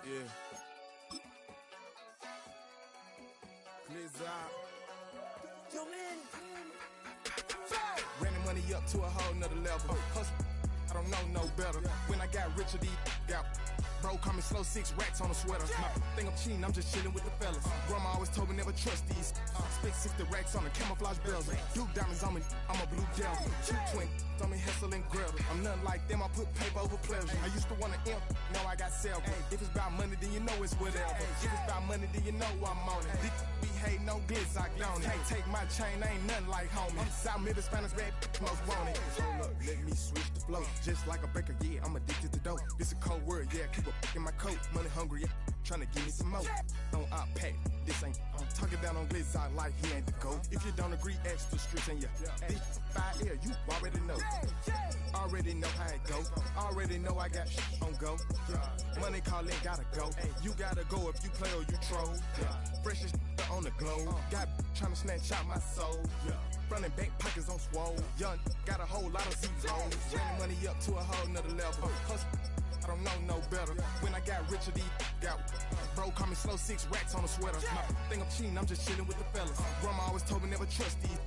Yeah. Blizzard. Ran the money up to a whole nother level. Hustle, I don't know no better. When I got richer, these got bro, call me slow, 6 racks on a sweater. My think I'm cheating, I'm just chilling with the fellas. Grandma always told me never trust these. Spent 60 racks on the camouflage bells. Duke diamonds on me, I'm a blue devil. Two twin on me, Hessel and Gretel. I'm nothing like them, I put paper over pleasure. I used to want to imp, now I got several. If it's about money, then you know it's whatever. If it's about money, then you know I'm on it. Be hate no glitz, I on it. Hey, take my chain, ain't nothing like homie. South Middle Spanish red, most want it. Hold up, let me switch the flow. Just like a breaker, yeah, I'm addicted to dope. This a cold word, yeah, keep a in my coat. Money hungry, yeah, tryna give me some more. Don't pack, this ain't talking down on glitz, I like he ain't the GOAT. If you don't agree, ask the streets and yeah. This 5 year, you already know. Already know how it go. Already know I got shit on go. Money calling, gotta go. You gotta go if you play or you troll. Fresh as on the globe. Got tryna snatch out my soul. Front and back pockets on swole. Young, got a whole lot of zeros. Ran the money up to a whole nother level. Hustle, I don't know no better. When I got richer, these got bro, call me slow, 6 racks on a sweater. My think I'm cheating, I'm just chilling with the fellas. Grandma always told me never trust these.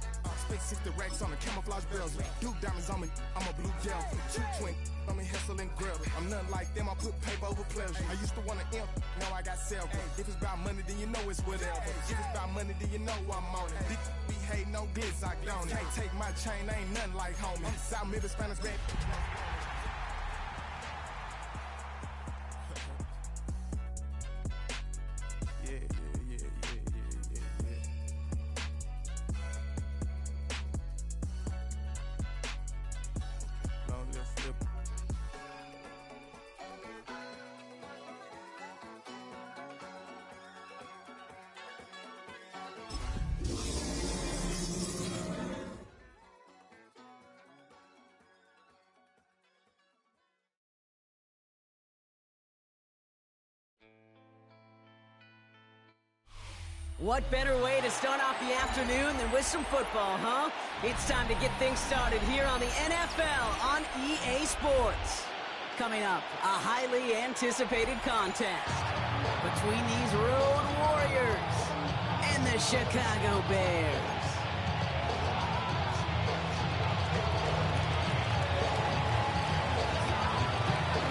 Spent 60 racks on the camouflage bells. Duke diamonds on me, I'm a blue devil. Two twin on me, Hessel and Gretel. I'm nothing like them, I put paper over pleasure. I used to want to imp, now I got several. If it's about money, then you know it's whatever. If it's about money, then you know I'm on it. Be hate no glitz, I on it. Hey, take my chain, ain't nothing like homie. South Middle Spanish red. What better way to start off the afternoon than with some football, huh? It's time to get things started here on the NFL on EA Sports. Coming up, a highly anticipated contest between these Road Warriors and the Chicago Bears.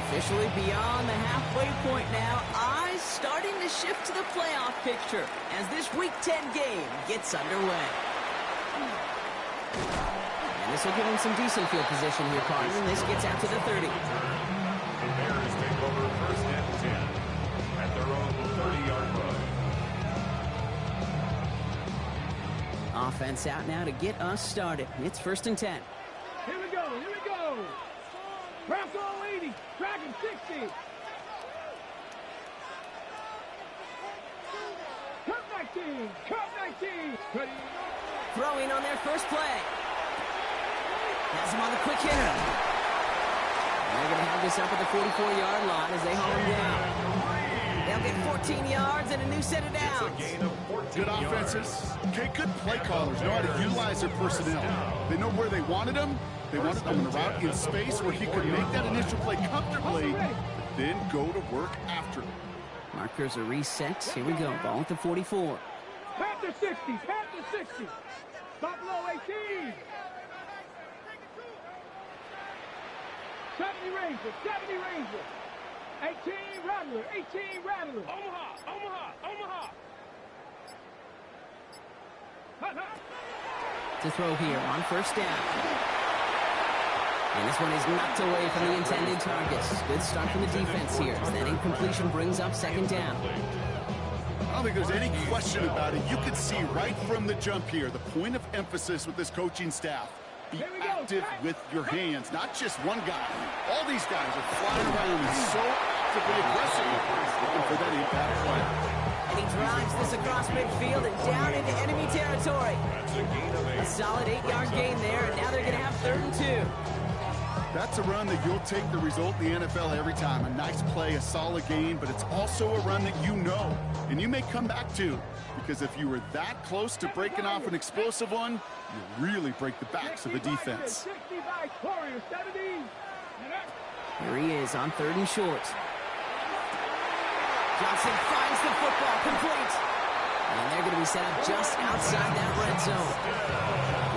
Officially beyond the halfway point now, eyes starting to shift to the playoff picture as this Week 10 game gets underway. And this will give him some decent field position here, partner, and this gets out to the 30. The Bears take over first and 10 at their own 30-yard line. Offense out now to get us started. It's first and 10. Here we go, here we go. Bronco 80, Dragon 60. Cut 19, cut 19. Ready? Throwing on their first play. Has him on the quick hitter. And they're going to have this up at the 44-yard line as they haul him down. They'll get 14 yards and a new set of downs. It's a gain of 14 Good offenses. Okay, good play callers know how to utilize their personnel. They know where they wanted them. They wanted them in a route in space where he could make that initial play comfortably, then go to work after it. Markers are reset. Here we go. Ball at the 44. Panther 60, Panther 60. Buffalo 18. 70 Ranger, 70 Ranger. 18 Rattler, 18 Rattler. Omaha, Omaha, Omaha. To throw here on first down. And this one is knocked away from the intended targets. Good start from the defense here. As that incompletion brings up second down. I don't think there's any question about it. You can see right from the jump here, the point of emphasis with this coaching staff. Be active with your hands, not just one guy. All these guys are flying around and so actively aggressive, looking for that impact play. And he drives this across midfield and down into enemy territory. A solid 8-yard gain there, and now they're going to have 3rd and 2. That's a run that you'll take the result in the NFL every time. A nice play, a solid gain, but it's also a run that you know and you may come back to, because if you were that close to breaking off an explosive one, you really break the backs of the defense. Here he is on 3rd and short. Johnson finds the football complete. And they're going to be set up just outside that red zone.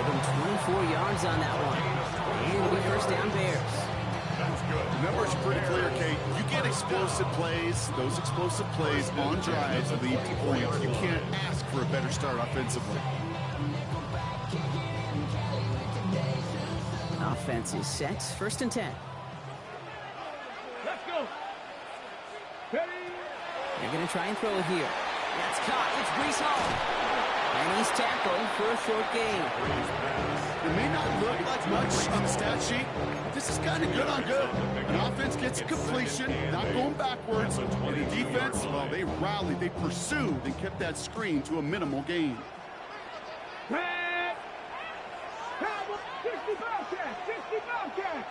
Give them 24 yards on that one. And it'll be first down Bears. The numbers are pretty clear, Kate. You get explosive plays. Those explosive plays on drives lead to points. You can't ask for a better start offensively. Offense is set. 1st and 10. Let's go. Ready? They're going to try and throw it here. That's caught. It's Breece Hall. And he's tackled for a short gain. It may not look like much on the stat sheet. This is kind of good on good. An offense gets a completion, not going backwards. And the defense, well, they rallied, they pursued, and kept that screen to a minimal gain. Red. 60 Bobcats. 60 Bobcats.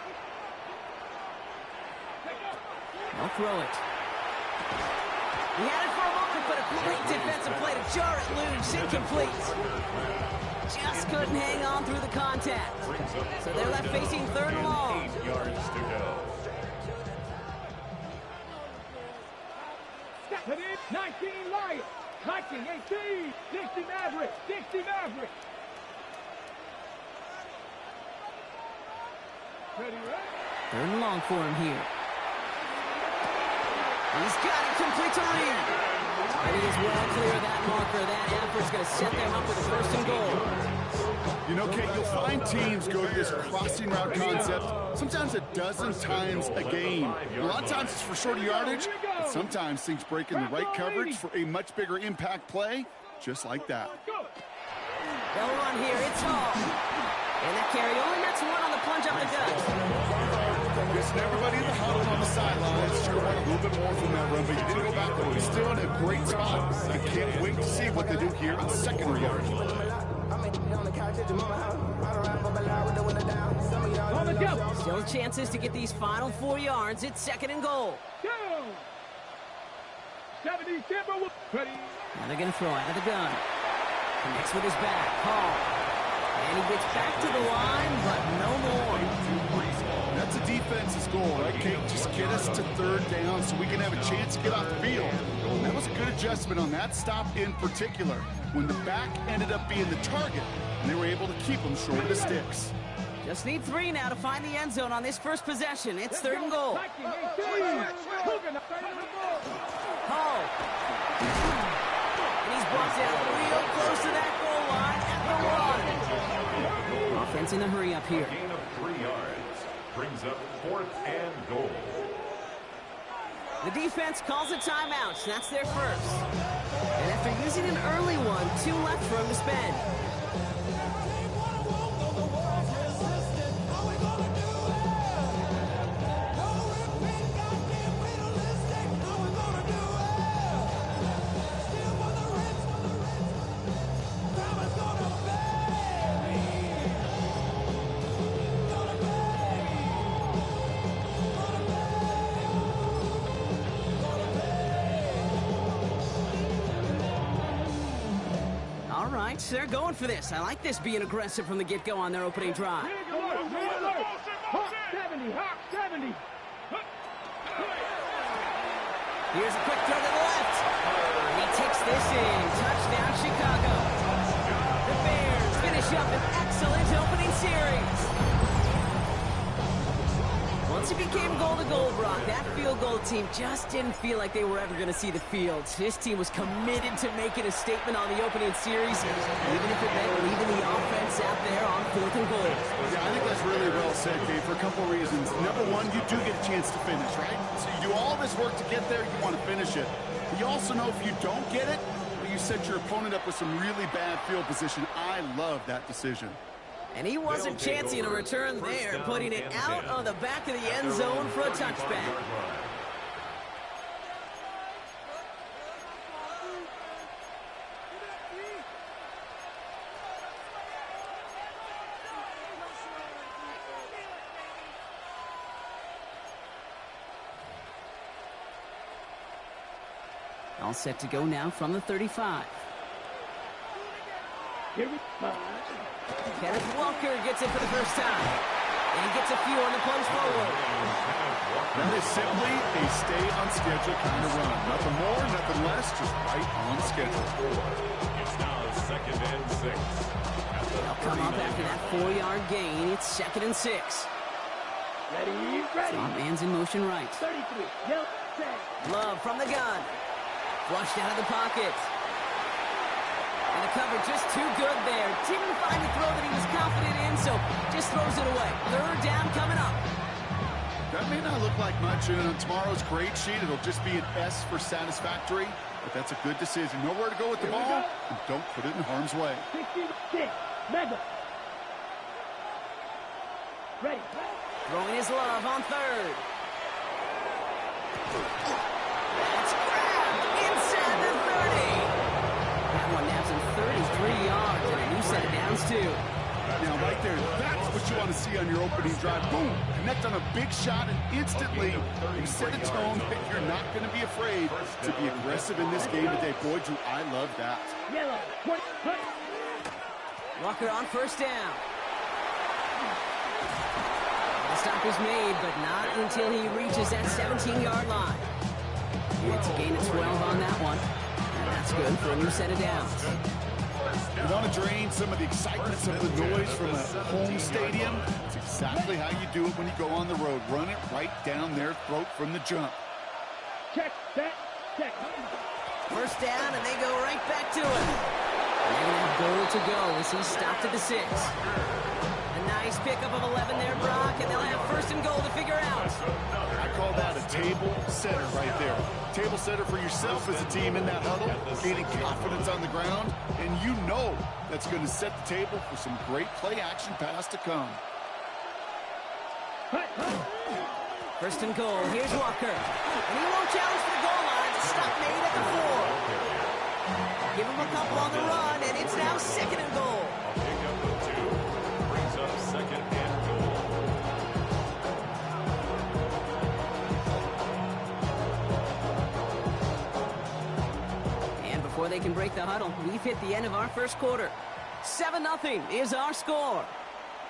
They'll throw it. He had it for a moment, but a great defensive play to jar it loose. Incomplete. Just couldn't hang on through the contact. So they're left facing 3rd and long. 8 yards to go. 19 Lions. 19, 18. 60 Maverick. 60 Maverick. Ready, right? 3rd and long for him here. He's got it complete to Reed. And he is well clear of that marker. That effort's going to set them up with a 1st and goal. You know, Kate, you'll find teams go to this crossing route concept sometimes a dozen times a game. A lot of times it's for shorter yardage, but sometimes things break in the right coverage for a much bigger impact play, just like that. They'll run here. It's Hall. And that carry only nets one on the plunge up the gut. Listen, everybody in the huddle on the sidelines sure want a little bit more from that run, but you didn't go back there. He's still in a great spot. I can't wait to see what they do here in secondary yard. Still chances to get these final 4 yards. It's 2nd and goal. Go. 70 Timber. Ready. Now they're going to throw out of the gun. Connects with his back. Hall. And he gets back to the line, but no more. That's a defense's goal, right, Kate? Just get us to 3rd down so we can have a chance to get off the field. And that was a good adjustment on that stop in particular, when the back ended up being the target, and they were able to keep him short of the sticks. Just need 3 now to find the end zone on this first possession. It's 3rd and goal. Hall. And he's brought down real close to that goal line at the 1. Offense in a hurry up here. Gain of 3 yards. Brings up 4th and goal. The defense calls a timeout. That's their first. And after using an early one, 2 left for him to spend. They're going for this. I like this being aggressive from the get-go on their opening drive. Hawk 70, Hawk 70. Here's a quick throw to the left. He takes this in. Touchdown, Chicago. The Bears finish up an excellent opening series. Once it became goal-to-goal, Brock, that field goal team just didn't feel like they were ever going to see the field. This team was committed to making a statement on the opening series, even if it meant leaving the offense out there on 4th and goal. Yeah, I think that's really well said, Dave, for a couple of reasons. Number one, you do get a chance to finish, right? So you do all this work to get there, you want to finish it. But you also know if you don't get it, you set your opponent up with some really bad field position. I love that decision. And he wasn't chancing a return there, putting it out on the back of the end zone for a touchback. All set to go now from the 35. Kenneth Walker gets it for the first time. And gets a few on the plunge forward. That is simply a stay-on-schedule kind of run. Nothing more, nothing less, just right on schedule. It's now 2nd and 6. They'll come up after that 4-yard gain. It's 2nd and 6. Ready. Top man's in motion right. 33. Yep, set. Love from the gun. Flushed out of the pocket. And the cover just too good there. Didn't find the throw that he was confident in, so just throws it away. 3rd down coming up. That may not look like much, and on tomorrow's grade sheet, it'll just be an S for satisfactory, but that's a good decision. Nowhere to go with the ball, and don't put it in harm's way. 66. Mega. Ready. Throwing his Love on 3rd. That's grabbed inside the 30. That one naps him 33 yards and a new set of downs, too. Now, right there, that's what you want to see on your opening drive. Boom! Connect on a big shot, and instantly you set a tone that you're not going to be afraid to be aggressive in this game today. Boy, do I love that. Yellow. Walker on 1st down. The stop is made, but not until he reaches that 17-yard line. It's a gain of 12 on that one. And that's good for a new set of downs. You want to drain some of the excitement, some of the noise from a home stadium? It's exactly how you do it when you go on the road. Run it right down their throat from the jump. Check, set, check. 1st down, and they go right back to it. And they're going to have goal to go as he stopped at the 6. A nice pickup of 11 there, Brock, and they'll have 1st and goal to figure out. I call that a table setter right there. Table setter for yourself as a team in that huddle, gaining confidence on the ground, and you know that's going to set the table for some great play-action pass to come. 1st and goal. Here's Walker. And he won't challenge for the goal line. The stop made at the 4. Give him a couple on the run, and it's now 2nd and goal. Pick up the 2. Brings up 2nd and goal. And before they can break the huddle, we've hit the end of our 1st quarter. 7-0 is our score.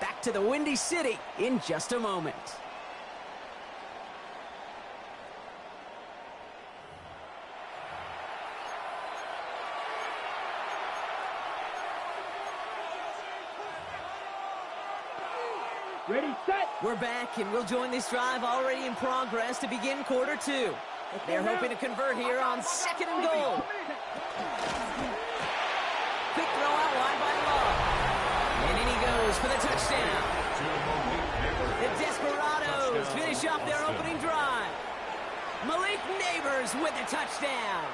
Back to the Windy City in just a moment. Ready, set. We're back, and we'll join this drive already in progress to begin quarter 2. They're hoping to convert here on 2nd and goal. Quick throw out wide by Love. And in he goes for the touchdown. The Desperados finish off their opening drive. Malik Neighbors with the touchdown.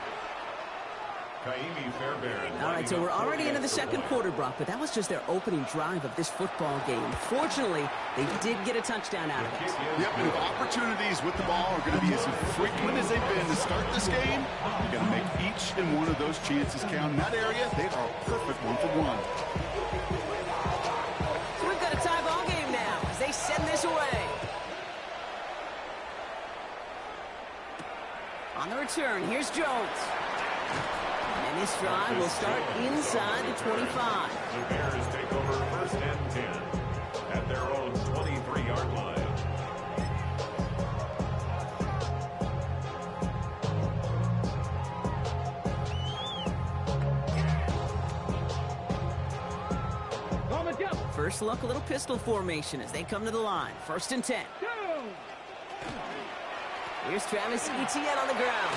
Kaimi Fairbairn. All right, so we're already into the 2nd quarter, Brock, but that was just their opening drive of this football game. Fortunately, they did get a touchdown out of it. Yep, and if opportunities with the ball are going to be as frequent as they've been to start this game, you're going to make each and one of those chances count. In that area, they are a perfect 1-for-1. So we've got a tie ball game now as they send this away. On the return, here's Jones. And this drive will start inside the 25. The Bears take over 1st and 10 at their own 23-yard line. On the jump. First look, a little pistol formation as they come to the line. 1st and 10. Two. Here's Travis Etienne on the ground.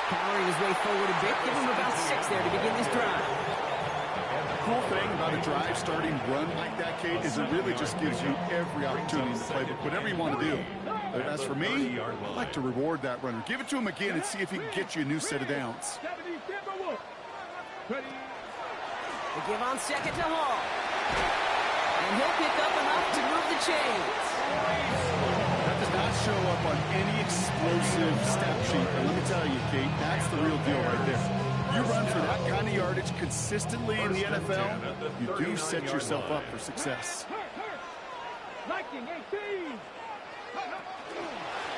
Powering his way forward a bit. Give him about 6 there to begin this drive. The cool thing about a drive starting run like that, Kate, is it really just gives you every opportunity to play whatever you want to do. But as for me, I like to reward that runner. Give it to him again and see if he can get you a new set of downs. They give on second to Hall. And he'll pick up enough to move the chains. That does not show up on any explosive step sheet. But let me tell you, Kate, that's the real deal right there. You run for that kind of yardage consistently in the NFL, you do set yourself up for success.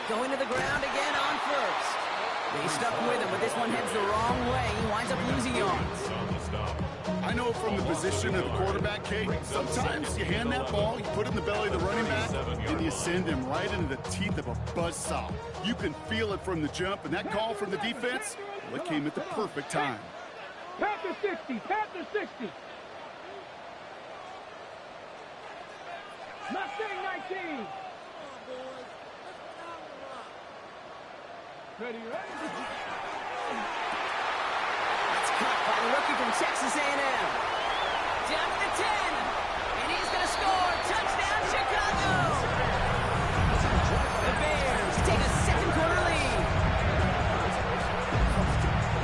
Going to the ground again on first. They stuck with him, but this one heads the wrong way. He winds up losing yards. I know from the position of the quarterback, Kate, sometimes you hand that ball, you put it in the belly of the running back, and you send him right into the teeth of a buzzsaw. You can feel it from the jump, and that call from the defense, well, it came at the perfect time. Panther 60, Panther 60. Mustang 19. Ready, ready. It's caught by the rookie from Texas A&M. Down to the 10. And he's going to score. Touchdown, Chicago. The Bears take a second-quarter lead.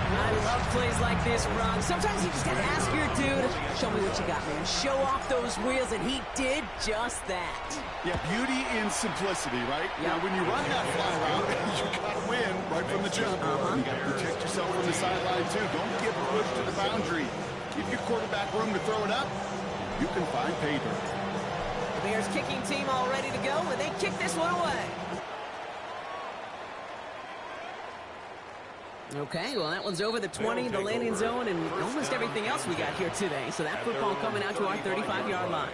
I love plays like this, Bron. Sometimes you just got to ask your dude, show me what you got, man. Show off those wheels, and he did just that. Yeah, beauty in simplicity, right? Yep. Now, when you run that fly route, you got to win right from the jump. You got to protect yourself from the sideline, too. Don't get pushed to the boundary. Give your quarterback room to throw it up. You can find pay dirt. The Bears kicking team all ready to go, and they kick this one away. Okay, well, that one's over the 20, the landing zone, and almost everything else we got here today. So that football coming out to our 35-yard line.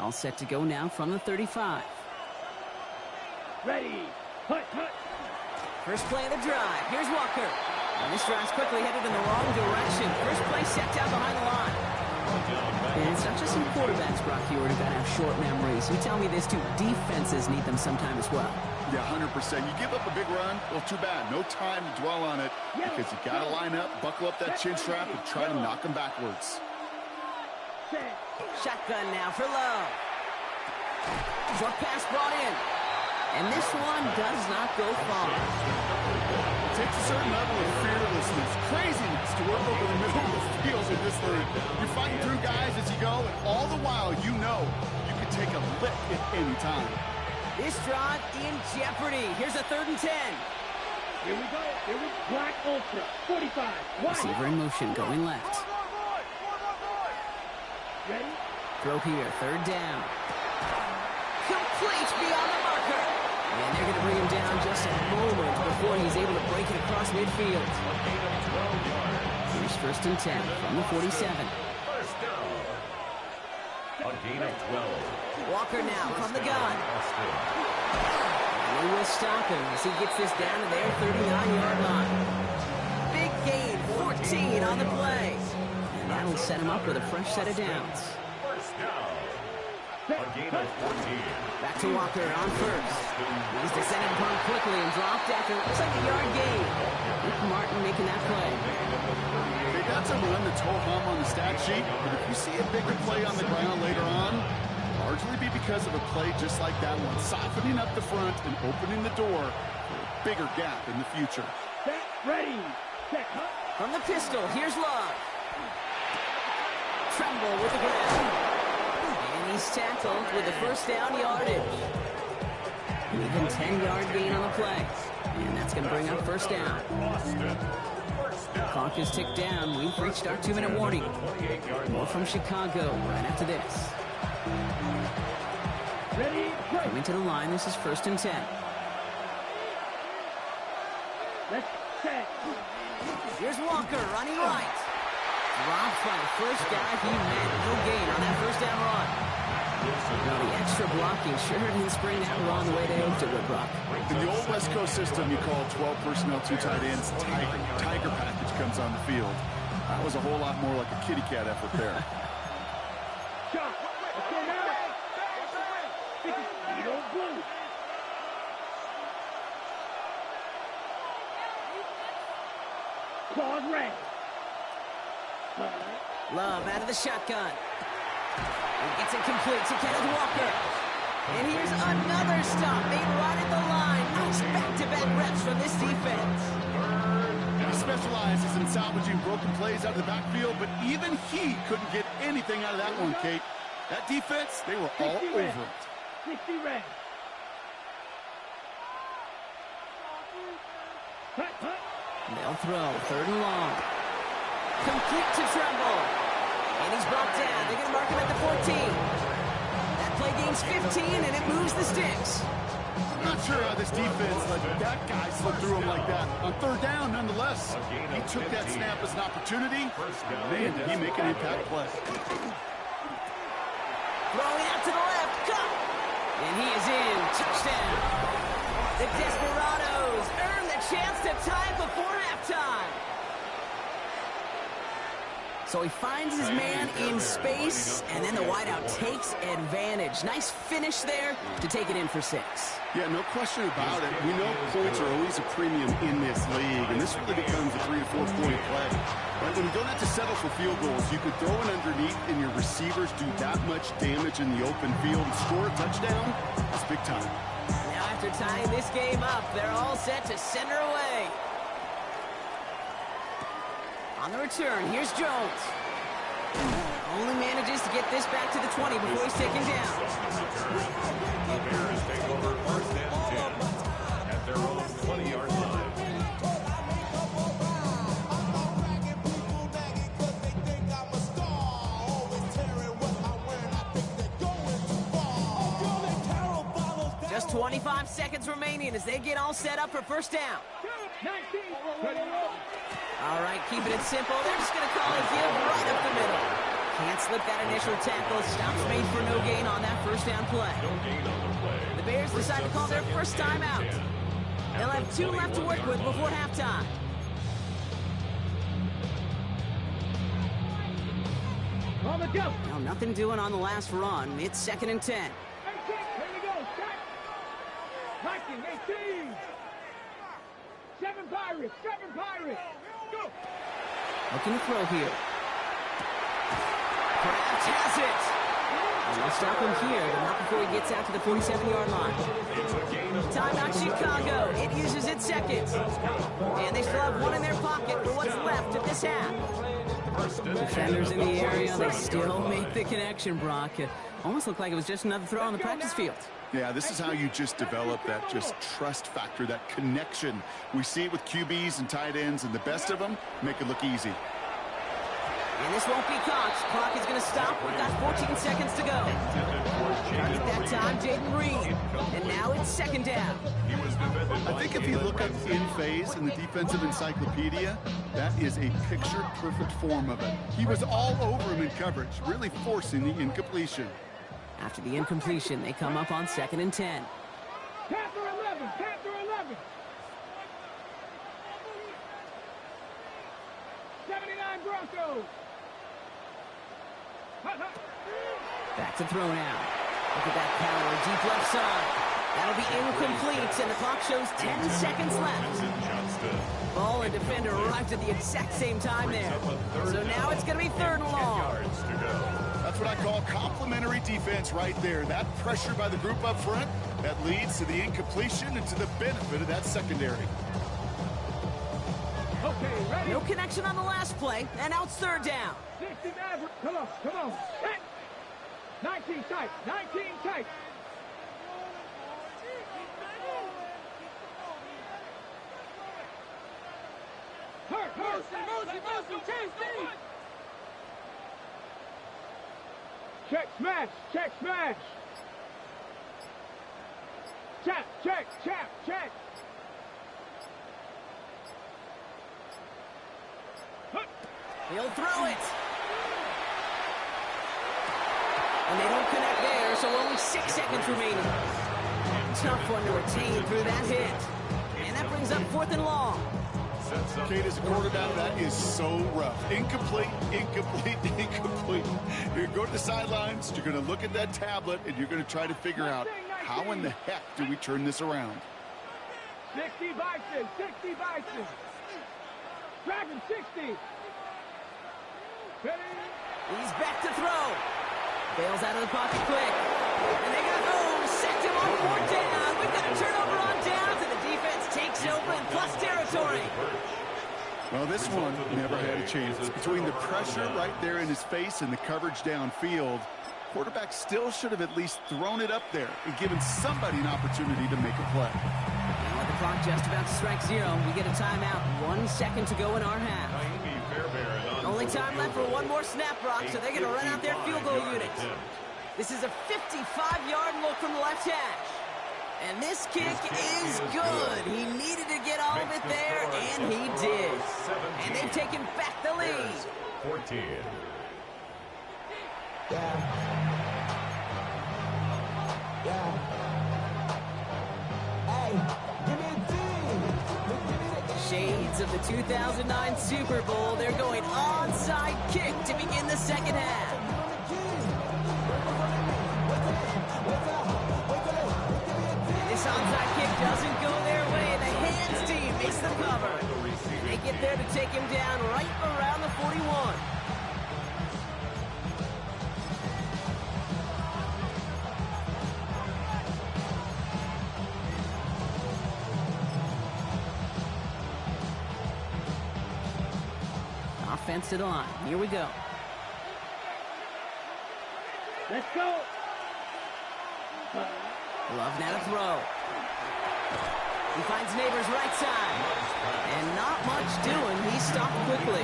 All set to go now from the 35. Ready. Hut, hut. First play of the drive. Here's Walker. And this drive's quickly headed in the wrong direction. First play set down behind the line. And it's not just some quarterbacks, Brock Huard, who got to have short memories. You tell me this, too. Defenses need them sometime as well. Yeah, 100%. You give up a big run, well, too bad. No time to dwell on it because you got to line up, buckle up that chin strap, and try to knock them backwards. Shotgun now for Love. Short pass brought in. And this one does not go far. It takes a certain level of fearlessness, craziness to work over the middle of the field in this league. You're fighting through guys as you go, and all the while you know you can take a lick at any time. This drive in jeopardy. Here's a 3rd and 10. Here we go. Here we go. Black Ultra, 45. Receiver in motion, going left. Ready? Throw here, 3rd down. Complete beyond the marker. And they're going to bring him down just a moment before he's able to break it across midfield. Here's 1st and 10 from the 47. First down. A gain of 12. Walker now from the gun. And they will stop him as he gets this down to their 39-yard line. Big gain, 14 on the play. And that'll set him up with a fresh set of downs. First down. A gain of 14. Back to Walker on first. He's descended upon quickly and dropped after looks like a yard gain. Rick Martin making that play. They got to run that's ho-hum on the stat sheet, but if you see a bigger play on the ground later on, largely be because of a play just like that one, softening up the front and opening the door for a bigger gap in the future. Set, ready. Set, hut. From the pistol, here's Love. Tremble with the ground. And he's tackled with the first down yardage. Even 10-yard gain on the play. And that's going to bring up first down. Clock is ticked down. We've reached our 2-minute warning. More from Chicago right after this. Ready, break. Coming to the line, this is 1st and 10. Let's set. Here's Walker running right. Dropped by the first guy he met. No gain on that first down run. Now the extra blocking sure didn't spring that along the way they hoped it would, Brock. In the old West Coast system, you call 12 personnel, 2 tight ends, Tiger. Tiger package comes on the field. That was a whole lot more like a kitty cat effort there. Shot. Let's go now. You don't move. Claude Ray. Love out of the shotgun. He gets it complete to Kenneth Walker. And here's another stop made right at the line. Nice back-to-back reps from this defense. He specializes in salvaging broken plays out of the backfield, but even he couldn't get anything out of that one, Kate. That defense, they were all over it. 60 red. They'll throw, 3rd and long. Complete to Tremble. And he's brought down. They're going to mark him at the 14. That play gains 15, and it moves the sticks. I'm not sure how this defense let that guy slip through him like that. On 3rd down, nonetheless. He took that snap as an opportunity. Man, did he make an impact play. Throwing out to the left. Cut. And he is in. Touchdown. The Desperados earn the chance to tie it before halftime. So he finds his man in space, and then the wideout takes advantage. Nice finish there to take it in for 6. Yeah, no question about it. We know points are always a premium in this league, and this really becomes a 3 to 4 point play. Right? When you don't have to settle for field goals, you could throw it underneath, and your receivers do that much damage in the open field and score a touchdown. That's big time. Now after tying this game up, they're all set to send her away. On the return, here's Jones. Only manages to get this back to the 20 before he's taken down. The Bears take over 1st and 10 at their own 20-yard line. Just 25 seconds remaining as they get all set up for 1st down. 19. All right, keeping it simple. They're just going to call it give right up the middle. Can't slip that initial tackle. Stops made for no gain on that 1st down play. The Bears decide to call their 1st timeout. They'll have 2 left to work with before halftime. On the go. Well, nothing doing on the last run. It's 2nd and 10. 18. Here we go. Shot. Viking, 18. 7 Pirates. 7 Pirates. Go. Looking to throw here. Kraft has it. And they'll stop him here, but not before he gets out to the 47-yard line. Timeout Chicago. It uses its 2nd. And they still have 1 in their pocket for what's left of this half. Defenders in the area, they still make the connection, Brock. It almost looked like it was just another throw on the practice field. Yeah, this is how you just develop that just trust factor, that connection. We see it with QBs and tight ends, and the best of them make it look easy. And this won't be caught. Clock is going to stop. We've got 14 seconds to go. At that time, Jaden Reed. And now it's 2nd down. I think if you look up in phase in the defensive encyclopedia, that is a picture-perfect form of it. He was all over him in coverage, really forcing the incompletion. After the incompletion, they come up on 2nd and 10. Panther 11. Panther 11. 79 Broncos. Back to throw now. Look at that power, deep left side. That'll be incomplete, and the clock shows 10 seconds left. Ball and defender arrived at the exact same time there. So now it's going to be 3rd and long. That's what I call complimentary defense right there. That pressure by the group up front, that leads to the incompletion and to the benefit of that secondary. Okay, ready? No connection on the last play, and now it's 3rd down. 60 Maverick. Come on, come on. Set. 19 tight. 19 tight. Hurt. Mercy. Check smash. Check smash. Check. He'll throw it. And they don't connect there, so so only 6 seconds remaining. Tough one to retain through that hit. And that brings up 4th and long. Kate, as a quarterback, that is so rough. Incomplete, incomplete, incomplete. You're going to go to the sidelines, you're going to look at that tablet, and you're going to try to figure out how in the heck do we turn this around. 60 Bison, 60 Bison. Dragon 60. Ready? He's back to throw. Bails out of the pocket quick. And they got home. Sacked him on 4th down. We've got a turnover on downs, and the defense takes over in plus territory. Well, this one never had a chance. Between the pressure right there in his face and the coverage downfield, quarterback still should have at least thrown it up there and given somebody an opportunity to make a play. Now with the clock just about to strike 0, we get a timeout. 1 second to go in our half. Only time left for one more snap, Brock, so they're going to run out their field goal unit. This is a 55-yard look from the left hash. And this kick is good. He needed to get all of it there, and he did. And they've taken back the lead. 14. Shades of the 2009 Super Bowl. They're going onside kick to begin the second half. And this onside kick doesn't go their way. The hands team makes the cover. And they get there to take him down right around the 41. Offense to the line. Here we go. Let's go. Love now to throw. He finds Neighbors right side. And not much doing. He stopped quickly.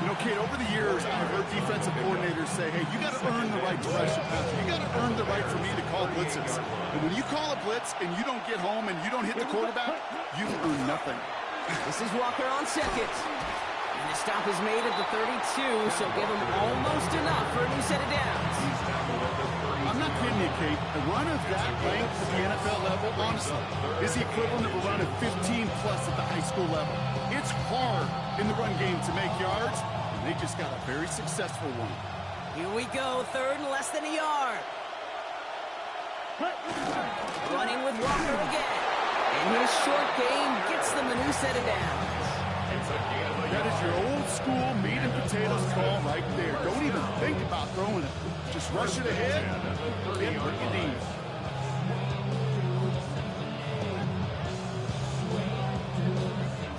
You know, Kate, over the years, I've heard defensive coordinators say, hey, you got to earn the right to rush the passer. You got to earn the right for me to call blitzes. And when you call a blitz and you don't get home and you don't hit the quarterback, you've earned nothing. This is Walker on second. And the stop is made at the 32, so give him almost enough for a new set of downs. I'm not kidding you, Kate. A run of that length at the NFL level, honestly, is the equivalent of a run of 15-plus at the high school level. It's hard in the run game to make yards, and they just got a very successful one. Here we go, 3rd and less than a yard. Running with Walker again. And his short game gets them a new set of downs. That is your old school meat and potatoes call right there. Don't even think about throwing it. Just rush it ahead and bring it in.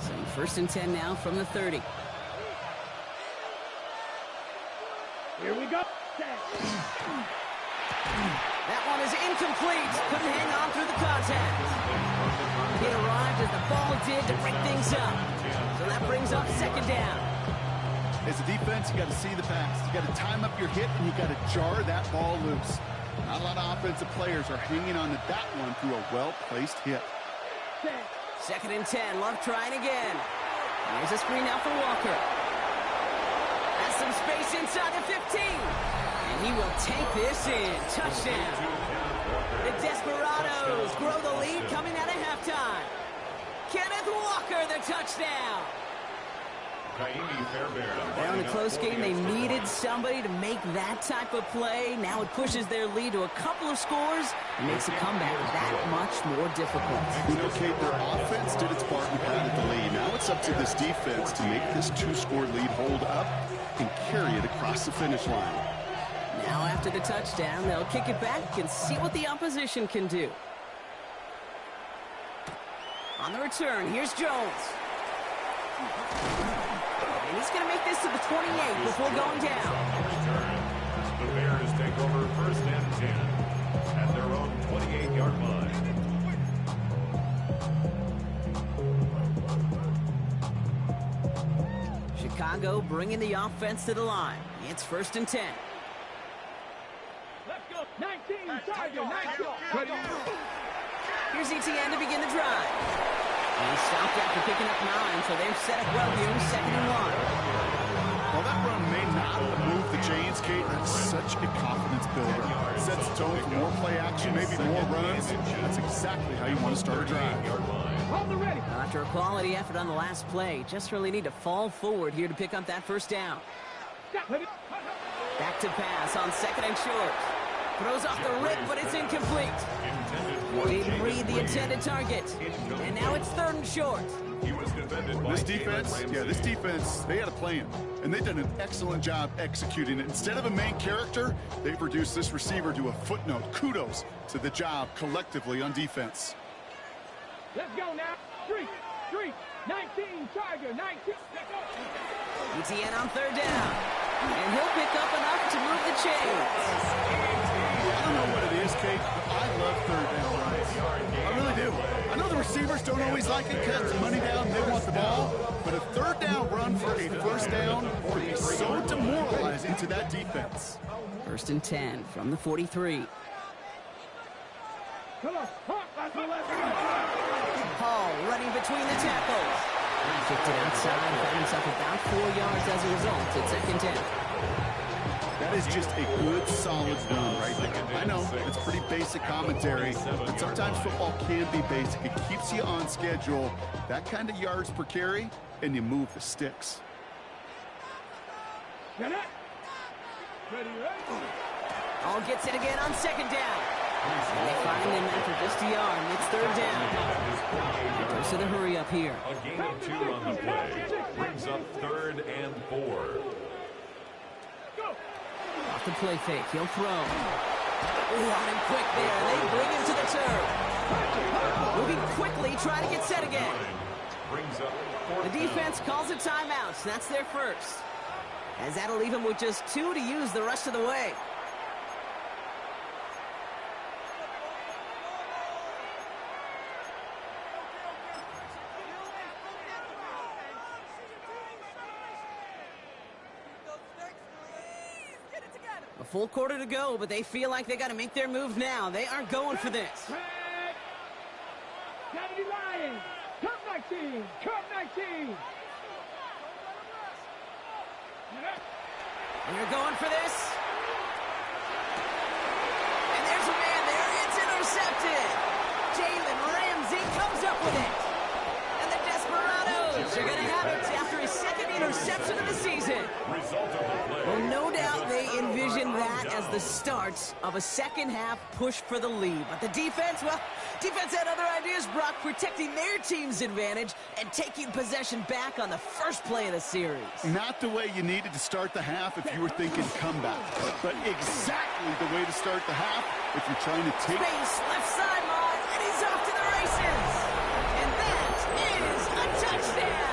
So 1st and 10 now from the 30. Here we go. That one is incomplete. Couldn't hang on through the contact. He arrived as the ball did to break things up. So that brings up 2nd down. As a defense, you got to see the pass. You got to time up your hit, and you got to jar that ball loose. Not a lot of offensive players are hanging on to that one through a well-placed hit. 2nd and 10. Love trying again. Here's a screen out for Walker. Has some space inside the 15. And he will take this in. Touchdown. The Desperados grow the lead coming out of halftime. Kenneth Walker, the touchdown. Now in a close game, they needed somebody to make that type of play. Now it pushes their lead to a couple of scores and makes the comeback that much more difficult. You know, Kate, their offense did its part and padded the lead. Now it's up to this defense to make this 2-score lead hold up and carry it across the finish line. Now after the touchdown, they'll kick it back and see what the opposition can do. On the return, here's Jones. And he's going to make this to the 28 before going down. The Bears take over 1st and 10 at their own 28-yard line. Chicago bringing the offense to the line. It's 1st and 10. Let's go. 19, Sergeant, 19. Here's ETN to begin the drive. And he stopped after picking up 9, so they've set up well here, 2nd and 1. While that run may not move the chains, Kate, that's such a confidence builder. Sets the tone for more play action, maybe more runs. That's exactly how you want to start a drive. Well, after a quality effort on the last play, just really need to fall forward here to pick up that first down. Back to pass on 2nd and short. Throws off the rip, but it's incomplete. Didn't read the intended target. And now it's 3rd and short. This defense, they had a plan, and they've done an excellent job executing it. Instead of a main character, they've reduced this receiver to a footnote. Kudos to the job collectively on defense. Let's go now. 3, 19, Tiger, 19. ETN on 3rd down. And he'll pick up enough to move the chains. I don't know what it is, Kate, but I love 3rd down runs. I really do. I know the receivers don't always like it because it's money down, they want the ball, but a 3rd down run for a 1st down can be so demoralizing to that defense. 1st and 10 from the 43. Come on. Hall running between the tackles. Kicked it outside, found himself about 4 yards as a result. It's 2nd down. That is just a good, solid run right there. I know, it's pretty basic commentary, but sometimes football can be basic. It keeps you on schedule. That kind of yards per carry, and you move the sticks. Hall gets it again on 2nd down. And they find him after just a yard. It's 3rd down. Goes to the hurry up here. A gain of 2 on the play. Brings up 3rd and 4. Off the play fake. He'll throw. On him quick there. They bring him to the turf. Moving quickly, trying to get set again. Brings up The defense calls a timeout. That's their first. As that'll leave him with just 2 to use the rest of the way. A full quarter to go, but they feel like they got to make their move now. They aren't going for this. Kennedy Lions, Cup 19, Cup 19. They're going for this. And there's a man there. It's intercepted. Jalen Ramsey comes up with it. And the Desperados are going to have it after his 2nd interception of the season. Well, no doubt they envision that as the start of a 2nd half push for the lead. But the defense, well, defense had other ideas, Brock, protecting their team's advantage and taking possession back on the first play of the series. Not the way you needed to start the half if you were thinking comeback, but exactly the way to start the half if you're trying to take... Space, left sideline, and he's off to the races. And that is a touchdown.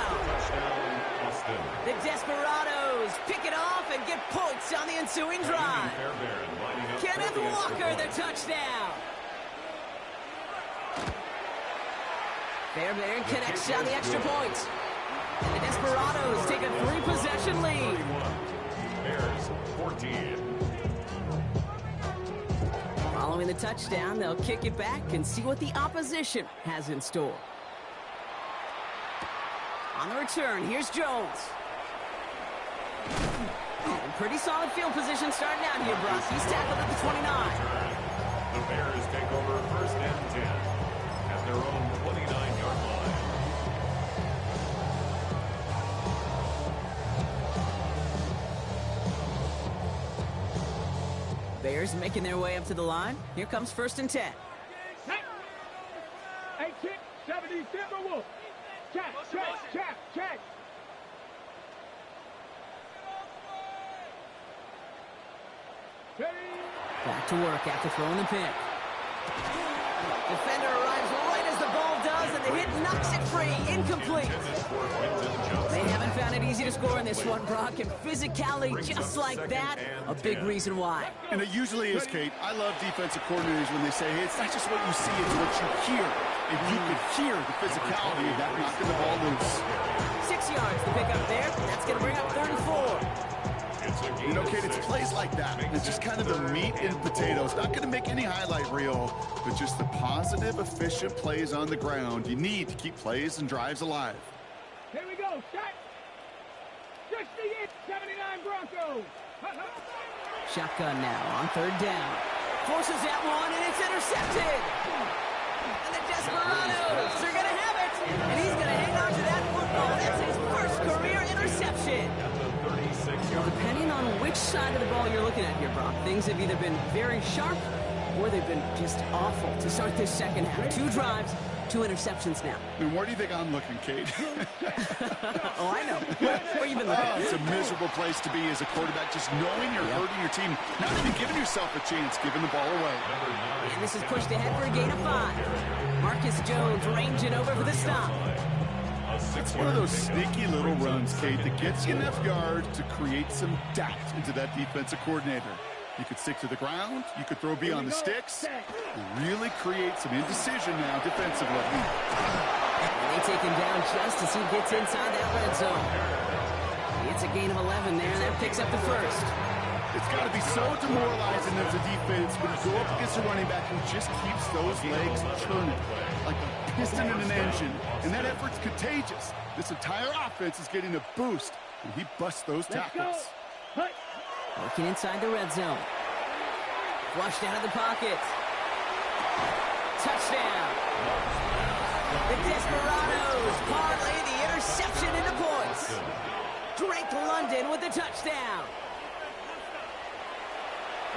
The Desperados pick it off and get points on the ensuing drive. Kenneth Walker, the touchdown. Fairbairn connects on the extra point. And the Desperados take a 3-possession lead. Bears 14. Following the touchdown, they'll kick it back and see what the opposition has in store. On the return, here's Jones. And pretty solid field position starting out here, Brock. He's tackled at the 29. The Bears take over 1st and 10 at their own 29-yard line. Bears making their way up to the line. Here comes 1st and 10. 18, 70, Timberwolves. Check. Back to work after throwing the pick. Defender arrives right as the ball does, and the hit knocks it free. Incomplete. They haven't found it easy to score in this one, Brock, and physicality just like that, a big reason why. And it usually is, Kate. I love defensive coordinators when they say, hey, it's not just what you see, it's what you hear. And you could hear the physicality of that knocking the ball loose. 6 yards to pick up there. That's going to bring up 3rd and 4. You know, Kate, it's plays like that. It's just kind of the meat and potatoes. Not going to make any highlight reel, but just the positive, efficient plays on the ground. You need to keep plays and drives alive. Here we go. Shot. 79 Broncos. Shotgun now on third down. Forces that one, and it's intercepted. And the Desperados are going to have it. And he's going to hang on to that football. That's his first career interception. Well, depending on which side of the ball you're looking at here, Brock, things have either been very sharp or they've been just awful to start this second half. 2 drives, 2 interceptions now. I mean, where do you think I'm looking, Kate? Oh, I know. Where you been looking? It's a miserable place to be as a quarterback, just knowing you're hurting your team, not even giving yourself a chance, giving the ball away. And this is pushed ahead for a gain of 5. Marcus Jones ranging over for the stop. It's one of those sneaky little runs, Kate, that gets you enough yards to create some doubt into that defensive coordinator. You could stick to the ground, you could throw beyond the sticks, really create some indecision now defensively. They take him down just as he gets inside that red zone. It's a gain of 11 there, and that picks up the first. It's got to be so demoralizing as a defense when you go up against a running back who just keeps those legs churning like a piston in an engine, and that effort's contagious. This entire offense is getting a boost, and he busts those tackles. Working inside the red zone. Flushed out of the pocket. Touchdown. The Desperados parlay the interception into points. Drake London with the touchdown.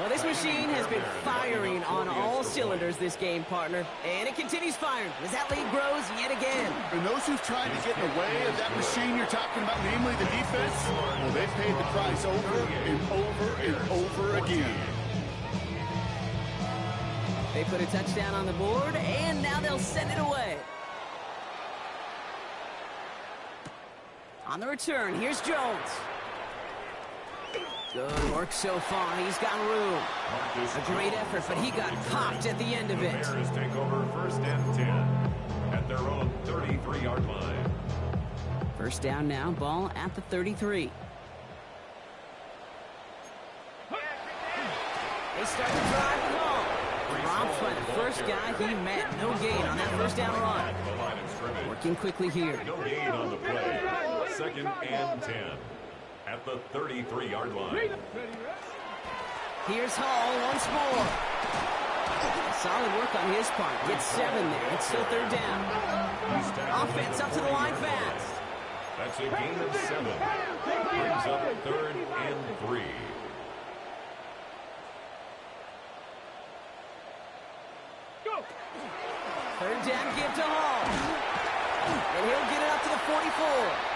Well, this machine has been firing on all cylinders this game, partner. And it continues firing as that lead grows yet again. And those who've tried to get in the way of that machine you're talking about, namely the defense, well, they've paid the price over and over and over again. They put a touchdown on the board, and now they'll send it away. On the return, here's Jones. Good work so far. He's got room. A great effort, but he got popped at the end of it. Bears take over first and 10 at their own 33-yard line. First down now, ball at the 33. They start to drive the ball. Dropped by the first guy he met. No gain on that first down run. Working quickly here. No gain on the play. Second and 10 at the 33-yard line. Here's Hall once more. Solid work on his part. Gets 7 there. It's still third down. Offense up to the line fast. That's a gain of 7. Brings up third and 3. Third down give to Hall. And he'll get it up to the 44.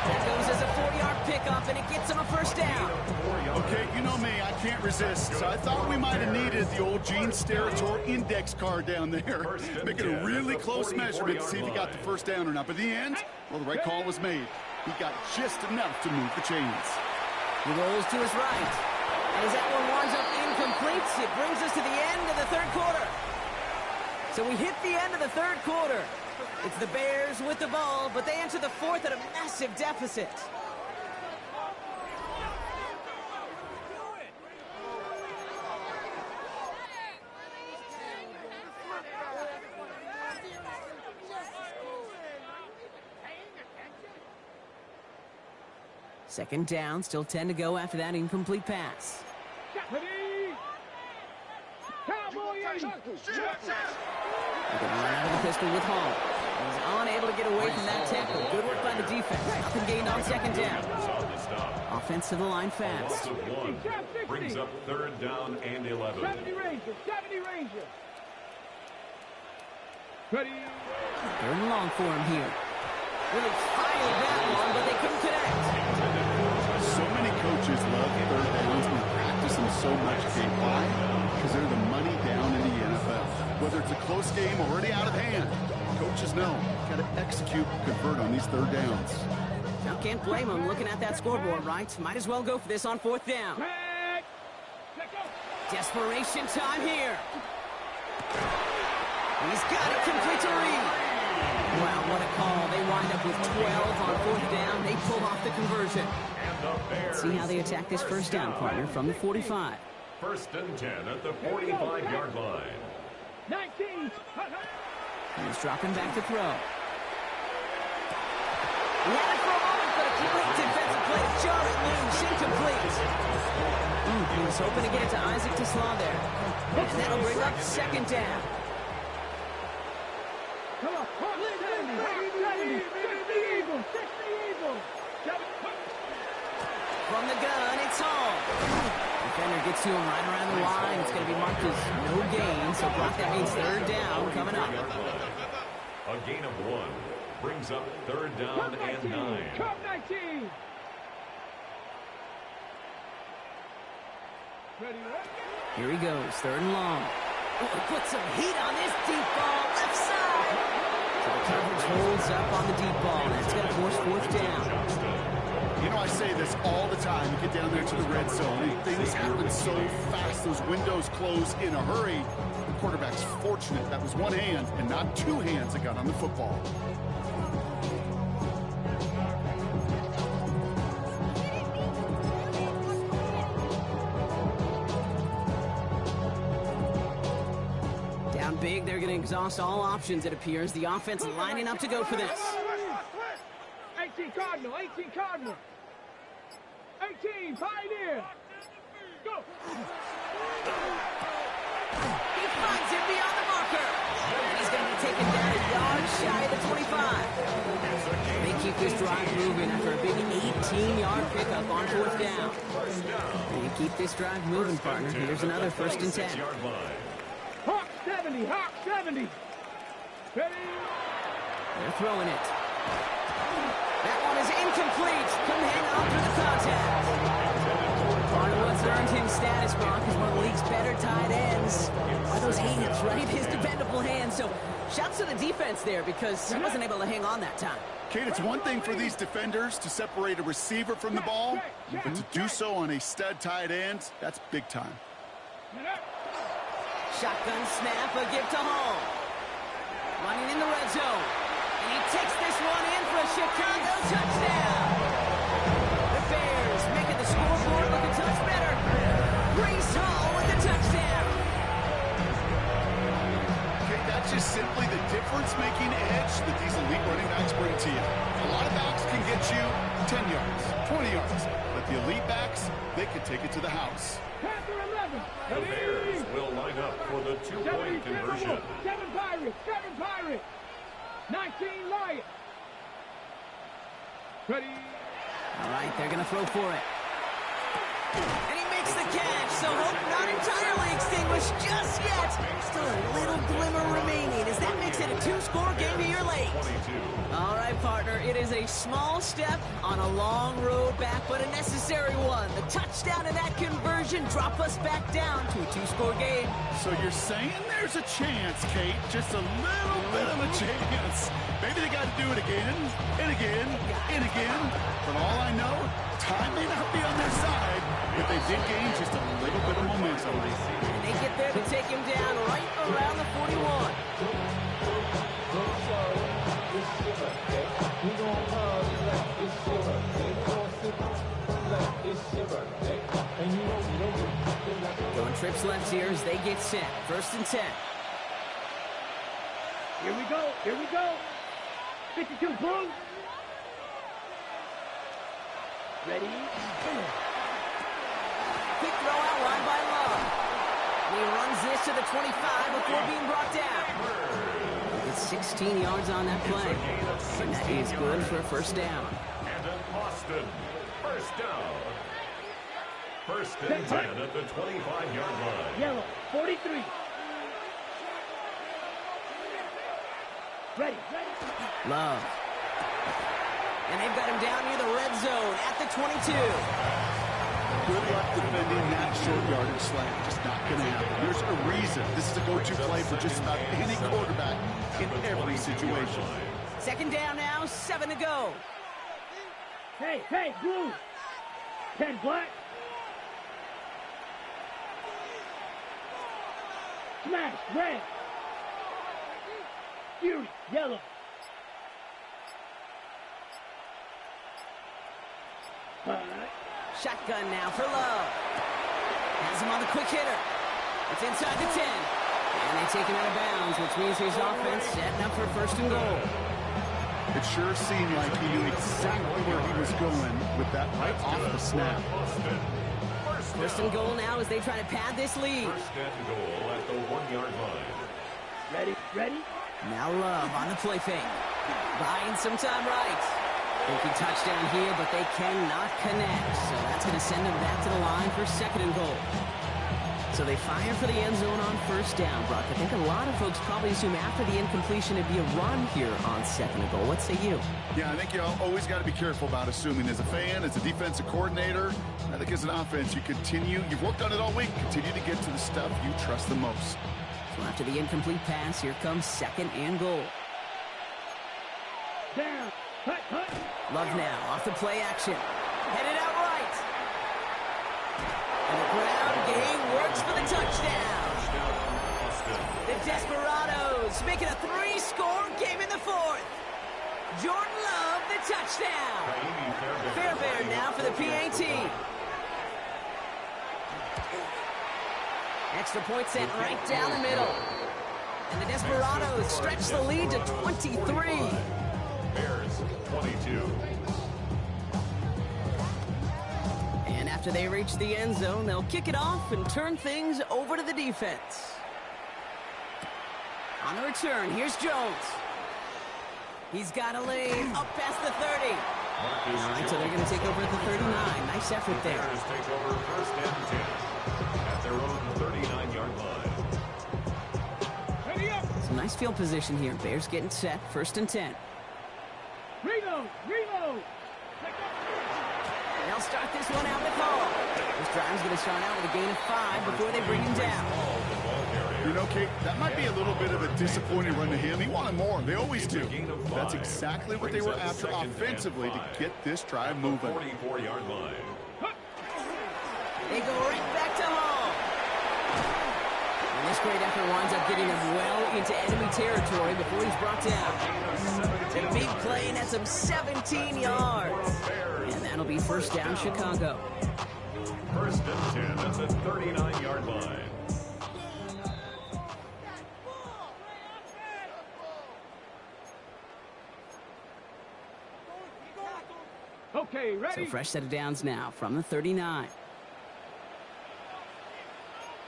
That goes as a 4-yard pickup, and it gets him a first down. Okay, you know me, I can't resist. So I thought we might have needed the old Gene Steratore index card down there. Making a really close measurement to see if he got the first down or not. But in the end, well, the right call was made. He got just enough to move the chains. He rolls to his right. And as that one winds up incomplete, it brings us to the end of the third quarter. So we hit the end of the third quarter. It's the Bears with the ball, but they enter the fourth at a massive deficit. Second down, still 10 to go after that incomplete pass. They're going to run out of the pistol with Hall. He's unable to get away from that tackle. Good work by the defense. Nothing gained on second down. Offense to the line fast. Brings up third down and 11. 70 Rangers. 70 Rangers. Ready. Third and long for him here. Really fired that one, but they couldn't connect. So many coaches love third downs and practice them so much. Why? Because they're the money down in the NFL. Whether it's a close game already out of hand, coaches know got to execute, convert on these third downs. Now can't blame him looking at that scoreboard, right? Might as well go for this on fourth down. Desperation time here. He's got it complete to Reed. Wow, what a call. They wind up with 12 on fourth down. They pull off the conversion. Let's see how they attack this first down, partner, from the 45. First and 10 at the 45-yard line. 19. He's dropping back to throw. He had it for a moment, but a complete defensive He was hoping to get it to Isaac Tisla there. And that'll bring up second down. Come on, 70, 60 Eagles, 60 Eagles. From the gun, it's Hall. Defender gets to him right around the line. It's going to be marked as no gain, so Brock, that means third down coming up. A gain of 1 brings up third down and 9. Cup 19. Here he goes, third and long. Oh, put some heat on this deep ball, left side. So the coverage holds up on the deep ball. That's going to force fourth down. You know, I say this all the time. You get down there to the red zone, and things happen so fast. Those windows close in a hurry. The quarterback's fortunate that was one hand and not two hands that got on the football. Down big, they're going to exhaust all options, it appears. The offense lining up to go for this. 18 Cardinal, 18 Cardinal. 18 Pioneer. Go. He finds him beyond the marker. And he's going to be taken down a yard shy of the 25. They keep this drive moving after a big 18-yard pickup on fourth down. They keep this drive moving, partner. Here's another first and 10. Hawk 70, Hawk 70. Ready? They're throwing it. That one is incomplete. Couldn't hang on through the contact. Part of what's earned him status, Brock, is one of the league's better tight ends. Are those hands, right? His dependable hands. So shouts to the defense there because he wasn't able to hang on that time. Kate, it's one thing for these defenders to separate a receiver from the ball, but to do so on a stud tight end, that's big time. Shotgun snap, a give to Hall. Running in the red zone. And he takes this one in for a Chicago touchdown. The Bears making the scoreboard look a touch better. Breece Hall with the touchdown. Okay, that's just simply the difference-making edge that these elite running backs bring to you. A lot of backs can get you 10 yards, 20 yards, but the elite backs, they can take it to the house. Panther 11. The Bears will line up for the two-point conversion. 7 Pirates, 7 Pirates. 19 Lions. Ready? All right, they're going to throw for it. And he makes the catch, so hope not entirely extinguished just yet. Still a little glimmer remaining as that makes it a 2-score game here late. All right, partner, it is a small step on a long road back, but a necessary one. The touchdown and that conversion drop us back down to a 2-score game. So you're saying there's a chance, Kate, just a little bit of a chance. Maybe they got to do it again, and again, and again. For all I know, time may not be on their side, but they did gain just a little bit of momentum. And they get there to take him down right around the 41. Going trips left here as they get set. First and 10. Here we go. Here we go. 52 Bruce. Ready? Quick throw out wide by Love. And he runs this to the 25 before being brought down. He gets 16 yards on that play. And that is good for a first down. And in Boston, first down. First and 10 at the 25-yard line. Yellow, 43. Ready, ready. Love. And they've got him down near the red zone at the 22. Good luck defending that short yardage slant. Just not going to happen. There's a reason. This is a go-to play for just about any quarterback in every situation. Second down now, 7 to go. Hey, hey, blue. 10 black. Smash, red. Fury, yellow. Shotgun now for Love. Has him on the quick hitter. It's inside the 10. And they take him out of bounds, which means his offense setting up for first and goal. It sure seemed like he knew exactly where he was going with that right off the snap. First and goal now as they try to pad this lead. First and goal at the 1-yard line. Ready? Now Love on the play fake. Buying some time right. Thinking touchdown here, but they cannot connect. So that's going to send them back to the line for second and goal. So they fire for the end zone on first down, Brock. I think a lot of folks probably assume after the incompletion it'd be a run here on second and goal. What say you? Yeah, I think you always got to be careful about assuming. As a fan, as a defensive coordinator, I think as an offense, you've worked on it all week, continue to get to the stuff you trust the most. So after the incomplete pass, here comes second and goal. Down. Hut. Love now off the play action. Headed out right. And the ground game works for the touchdown. The Desperados making a 3-score game in the fourth. Jordan Love, the touchdown. Fairbairn now for the PAT. Extra point sent right down the middle. And the Desperados stretch the lead to 23. Bears 22. And after they reach the end zone, they'll kick it off and turn things over to the defense. On the return, here's Jones. He's got a lane up past the 30. All right, so they're going to take over at the 39. Nice effort there. Bears take over first and 10 at their own 39-yard line. Ready up. Some nice field position here. Bears getting set, first and 10. Reload. They'll start this one out with Hall. This drive's going to start out with a gain of 5 before they bring him down. You know, Kate, that might be a little bit of a disappointing run to him. He wanted more. They always do. That's exactly what they were after offensively to get this drive moving. 44-yard line. They go right back to Hall. And this great effort winds up getting him well into enemy territory before he's brought down. A big play, and that's him 17 yards. And that'll be first down, Chicago. First and 10 at the 39-yard line. Okay, ready? So fresh set of downs now from the 39.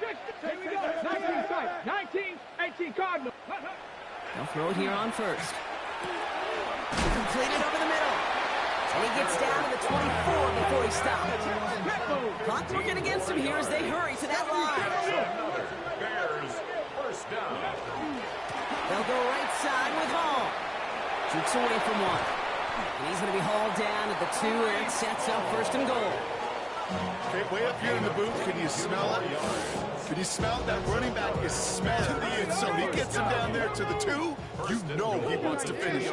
Here we go. 19 strike. 19, 18 Cardinal. They'll throw it here on first. Completed over the middle. And he gets down to the 24 before he stops. Clock working against him here as they hurry to that line. Bears first down. They'll go right side with Hall. Shoots away from one. And he's going to be hauled down at the 2, and it sets up first and goal. Okay, way up here in the booth, can you smell it? Can you smell it? That running back is smelling the end zone. He gets him down there to the 2. You know he wants to finish it.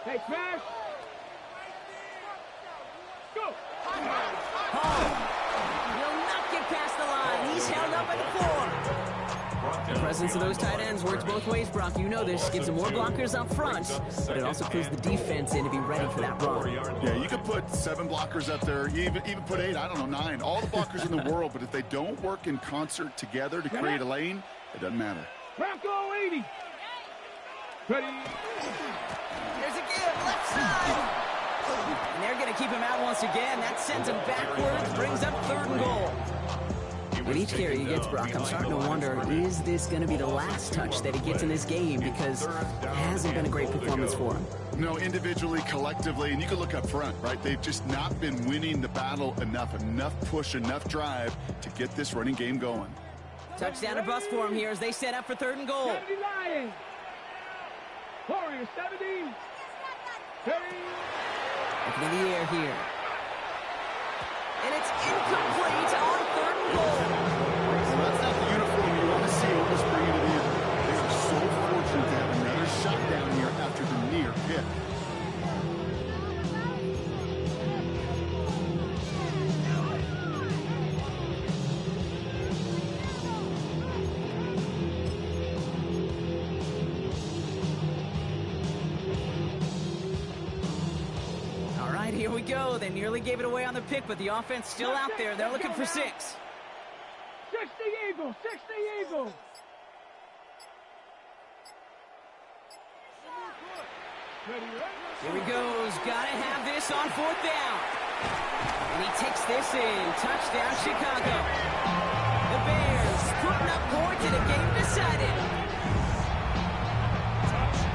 Hey, smash. Go. Hall will not get past the line. He's held up at the 4. The presence of those tight ends works both ways, Brock. You know this. Gives them more blockers up front, but it also puts the defense in to be ready for that run. Yeah, you could put 7 blockers up there, even put 8, I don't know, 9. All the blockers in the world, but if they don't work in concert together to create a lane, it doesn't matter. Bronco 80. Ready. There's a give, left side. And they're going to keep him out once again. That sends him backwards, brings up third and goal. With each carry he gets, Brock, I'm starting to wonder, is this going to be the last touch that he gets in this game? Because it hasn't been a great performance for him. No, individually, collectively, and you can look up front, right? They've just not been winning the battle enough push, enough drive to get this running game going. Touchdown to bust for him here as they set up for third and goal. 70 Lions. Warriors 70. Looking in the air here. And it's incomplete on third and goal. Well, that's not the uniform you want to see. We're just bringing it in. They are so fortunate to have another shot down here after the near hit. Here we go. They nearly gave it away on the pick, but the offense still out there. They're looking for 6. 60 Eagles. 60 Eagles. Here he goes. Gotta have this on 4th down. And he takes this in. Touchdown, Chicago. The Bears putting up points in a game decided.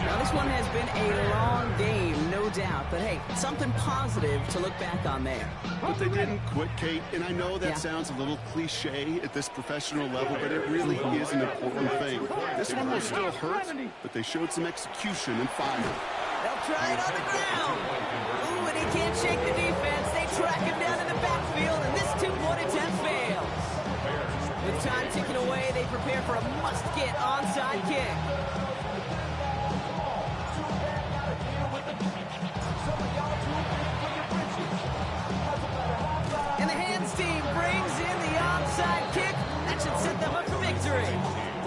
Now, this one has been a long game, no doubt. But, hey, something positive to look back on there. But they didn't quit, Kate. And I know that sounds a little cliche at this professional level, but it really is an important thing. This one will still hurt, but they showed some execution and fire. They'll try it on the ground. Ooh, and he can't shake the defense. They track him down in the backfield, and this two-point attempt fails. With time ticking away, they prepare for a must-get onside kick. And the hands team brings in the onside kick. That should set them up for victory.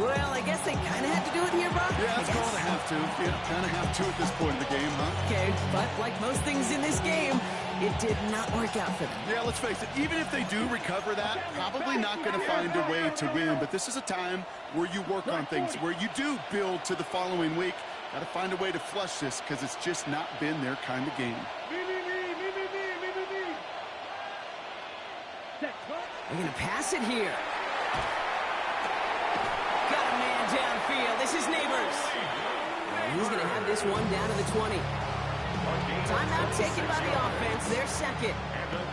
Well, I guess they kind of had to do it here, Brock. Yeah, it's going to have to. Yeah, kind of have to at this point in the game, huh? Okay, but like most things in this game, it did not work out for them. Yeah, let's face it, even if they do recover that, probably not going to find a way to win. But this is a time where you work on things, where you do build to the following week. Got to find a way to flush this because it's just not been their kind of game. They're going to pass it here. Got a man downfield. This is Neighbors. And he's going to have this one down to the 20. Timeout taken by the offense. Their second.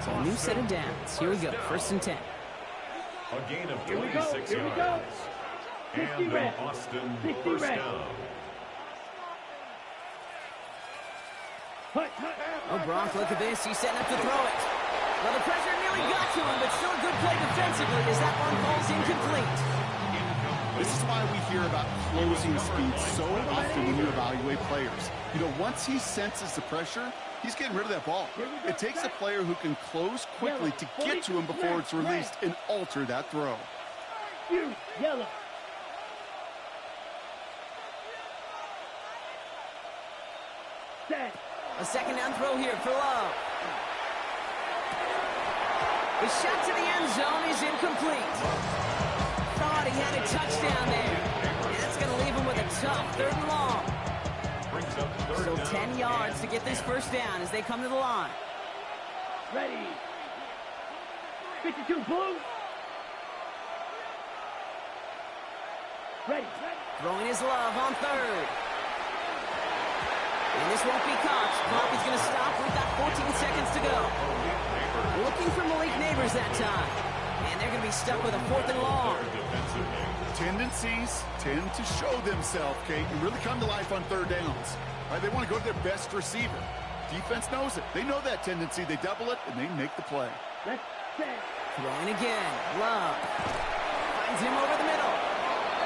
So a new set of downs. Here we go. 1st and 10. A gain of 26 yards. And an Austin first down. Oh, Brock, look at this. He's setting up to throw it. Well, the pressure nearly got to him, but still a good play defensively as that one falls incomplete. This is why we hear about closing speed so often when you evaluate players. You know, once he senses the pressure, he's getting rid of that ball. It takes a player who can close quickly to get to him before it's released and alter that throw. Yellow. Set. A 2nd down throw here for Love. The shot to the end zone is incomplete. Thought he had a touchdown there. And that's going to leave him with a tough 3rd and long. So 10 yards to get this 1st down as they come to the line. Ready. 52 blue. Ready. Throwing his Love on 3rd. And this won't be caught. Clock is going to stop. We've got 14 seconds to go. Looking for Malik Neighbors that time. And they're going to be stuck with a 4th and long. Tendencies tend to show themselves, Kate, and really come to life on 3rd downs. Right? They want to go to their best receiver. Defense knows it. They know that tendency. They double it, and they make the play. Let's set. Throwing again. Love. Finds him over the middle.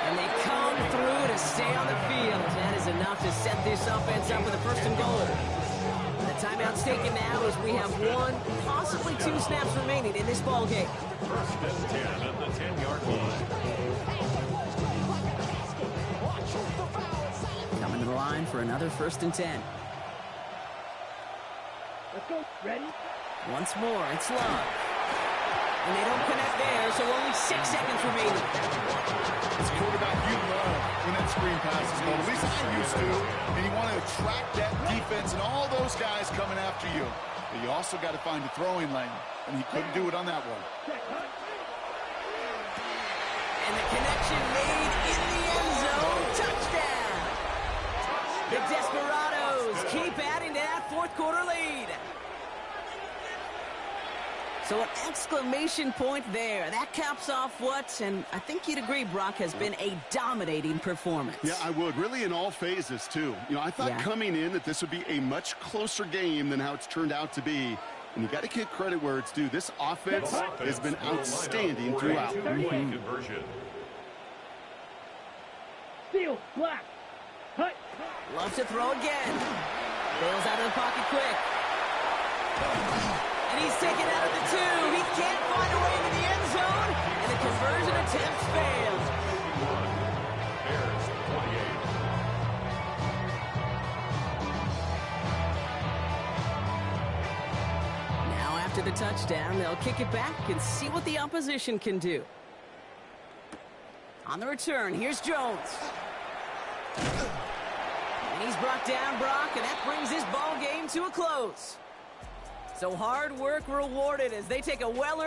And they come through to stay on the field. That is enough to set this offense up with a 1st and goal. The timeout's taken now as we have 1, possibly 2 snaps remaining in this ball game. 1st and 10 at the 10-yard line. Coming to the line for another 1st and 10. Let's go. Ready. Once more, it's Love. And they don't connect there, so only 6 seconds remaining. It's quarterback you love when that screen pass is called. At least I used to. And you want to attract that defense and all those guys coming after you. But you also got to find a throwing lane. And he couldn't do it on that one. And the connection made in the end zone. Touchdown! The Desperados keep adding to that 4th quarter lead. So an exclamation point there. That caps off what, and I think you'd agree, Brock, has been a dominating performance. Yeah, I would. Really in all phases, too. You know, I thought coming in that this would be a much closer game than how it's turned out to be. And you got to give credit where it's due. This offense has been outstanding throughout. Conversion. Steal. Black. Cut. Loves to throw again. Bails out of the pocket quick. And he's taken out of the 2. He can't find a way into the end zone. And the conversion attempt fails. Bears 28. Now after the touchdown, they'll kick it back and see what the opposition can do. On the return, here's Jones. And he's brought down, Brock, and that brings this ball game to a close. So hard work rewarded as they take a well-earned